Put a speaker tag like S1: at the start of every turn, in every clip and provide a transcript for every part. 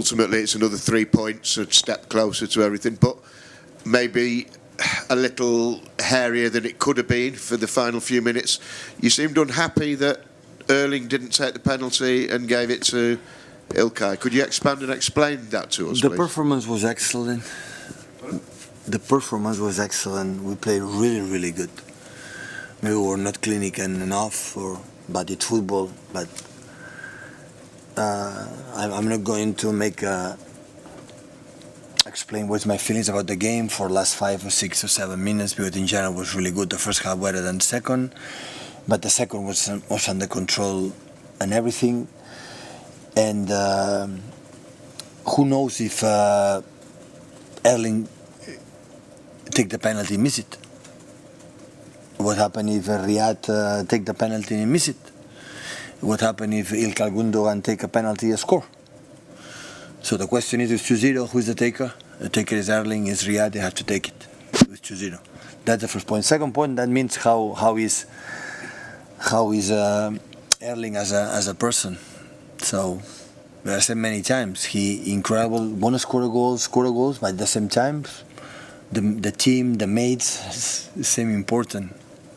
S1: ultimately it's another 3 points, a step closer to everything, but maybe a little hairier than it could have been for the final few minutes. You seemed unhappy that Erling didn't take the penalty and gave it to İlkay. Could you expand and explain that to us,
S2: The
S1: please?
S2: performance was excellent. The performance was excellent. We played really, really good. Maybe we were not clinical enough, but it's football. But I'm not going to explain what's my feelings about the game for the last 5 or 6 or 7 minutes, because in general it was really good. The first half better than the second, but the second was under control and everything. And who knows if Erling take the penalty and miss it? What happened if Riyad take the penalty and miss it? What happened if İlkay Gündoğan take a penalty and score? So the question is, with 2-0, who's the taker? The taker is Erling, is Riyad, they have to take it with 2-0. That's the first point. Second point, that means how is Erling as a person. So, as I said many times, he incredible, want to score goals, but at the same time, the team, the mates, same important,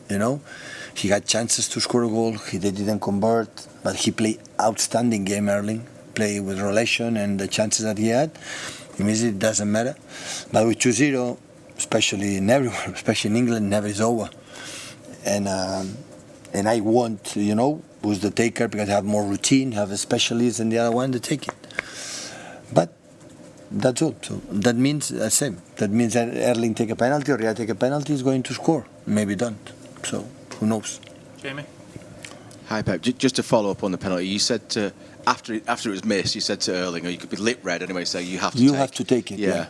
S2: you know. He had chances to score a goal, they didn't convert, but he played outstanding game, Erling. Play with relation and the chances that he had, it doesn't matter. But with 2-0, especially in everywhere, especially in England, never is over. And I want, who's the taker, because I have more routine, have a specialist, and the other one to take it. But that's all. So that means the same. That means that Erling take a penalty or Riyad take a penalty, is going to score. Maybe don't. So who knows?
S3: Jamie?
S4: Hi, Pep. Just to follow up on the penalty, you said after it was missed, you said to Erling, or you could be lip red anyway, so you have to take it.
S2: Yeah.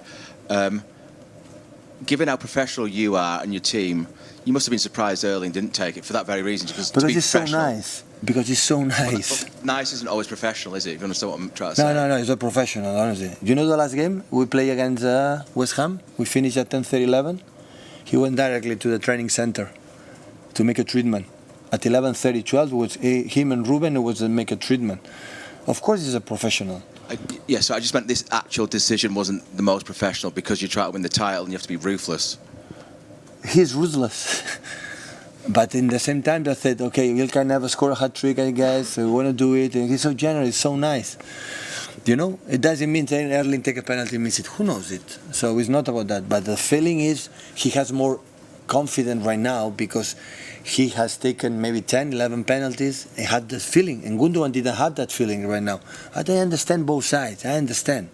S4: Given how professional you are and your team, you must have been surprised Erling didn't take it for that very reason. Because
S2: he's so nice. Because he's so nice.
S4: But nice isn't always professional, is it? If you understand what I'm trying to say.
S2: No, he's a professional, honestly. You know the last game we played against West Ham? We finished at 10:30-11. He went directly to the training center to make a treatment. At 11:30-12, was him and Ruben was to make a treatment. Of course, he's a professional.
S4: So I just meant this actual decision wasn't the most professional because you try to win the title and you have to be ruthless.
S2: He's ruthless. But in the same time, they said, okay, İlkay never score a hat-trick, I guess. We want to do it. And he's so generous, so nice. It doesn't mean that Erling take a penalty and miss it. Who knows it? So it's not about that. But the feeling is he has more confidence right now because he has taken maybe 10, 11 penalties. He had this feeling, and Gündoğan didn't have that feeling right now. I understand both sides. I understand,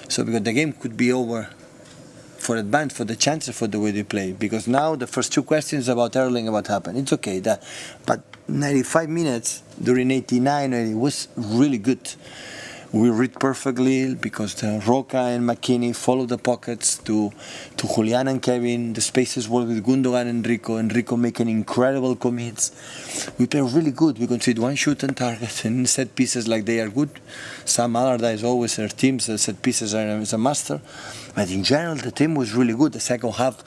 S2: So because the game could be over for advance, for the chances, for the way they play. Because now the first 2 questions about Erling, what happened. It's okay, but 95 minutes during 89, it was really good. We read perfectly because Roca and McElhenney followed the pockets to Julian and Kevin. The spaces were with Gündoğan and Enrico making incredible commits. We play really good. We concede 1 shoot and target, and set pieces like they are good. Sam Allardyce always their teams set pieces are a master. But in general, the team was really good. The second half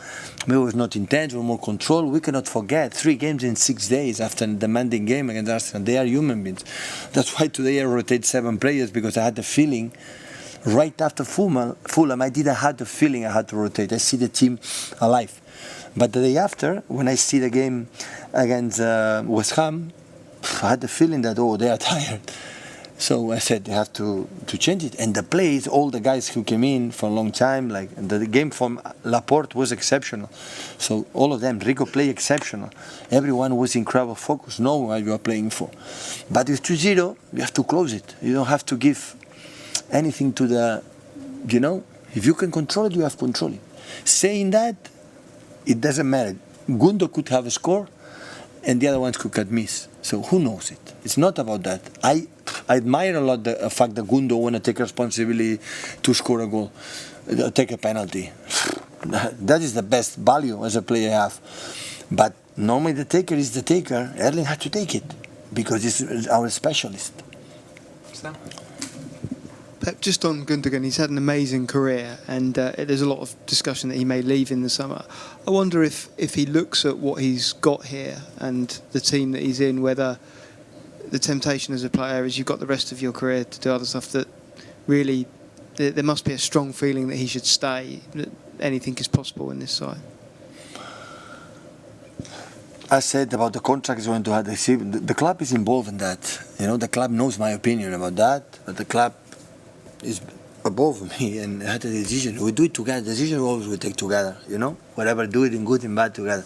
S2: maybe was not intense, or more control. We cannot forget 3 games in 6 days after a demanding game against Arsenal. They are human beings. That's why today I rotate 7 players, because I had the feeling right after Fulham, I didn't have the feeling I had to rotate. I see the team alive. But the day after, when I see the game against West Ham, I had the feeling that, they are tired. So I said they have to change it. And the plays, all the guys who came in for a long time, like the game from Laporte was exceptional. So all of them, Rico played exceptional. Everyone was incredible focus, knowing what you are playing for. But with 2-0, you have to close it. You don't have to give anything to the, if you can control it, you have control it. Saying that, it doesn't matter. Gundo could have a score, and the other ones could miss. So who knows it? It's not about that. I admire a lot the fact that Gundo want to take responsibility to score a goal, take a penalty. That is the best value as a player have. But normally the taker is the taker. Erling had to take it because he's our specialist.
S3: Sam?
S5: Pep, just on Gündoğan, he's had an amazing career, and there's a lot of discussion that he may leave in the summer. I wonder if he looks at what he's got here and the team that he's in, whether the temptation as a player is you've got the rest of your career to do other stuff, that really there must be a strong feeling that he should stay, that anything is possible in this side.
S2: I said about the contract is going to have the club is involved in that. You know, the club knows my opinion about that, but the club is above me and had a decision. We do it together. The decision always we take together. You know, whatever, do it in good and bad together.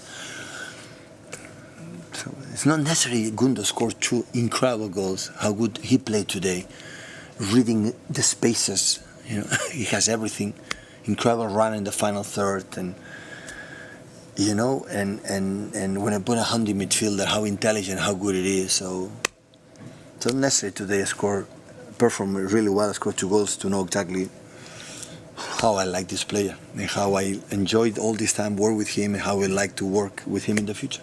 S2: So it's not necessarily Gundo scored 2 incredible goals. How good he played today, reading the spaces. You know, he has everything. Incredible run in the final third, and you know, and when I put a handy midfielder, how intelligent, how good it is. So it's not necessary today perform really well, score 2 goals to know exactly how I like this player and how I enjoyed all this time work with him and how I like to work with him in the future.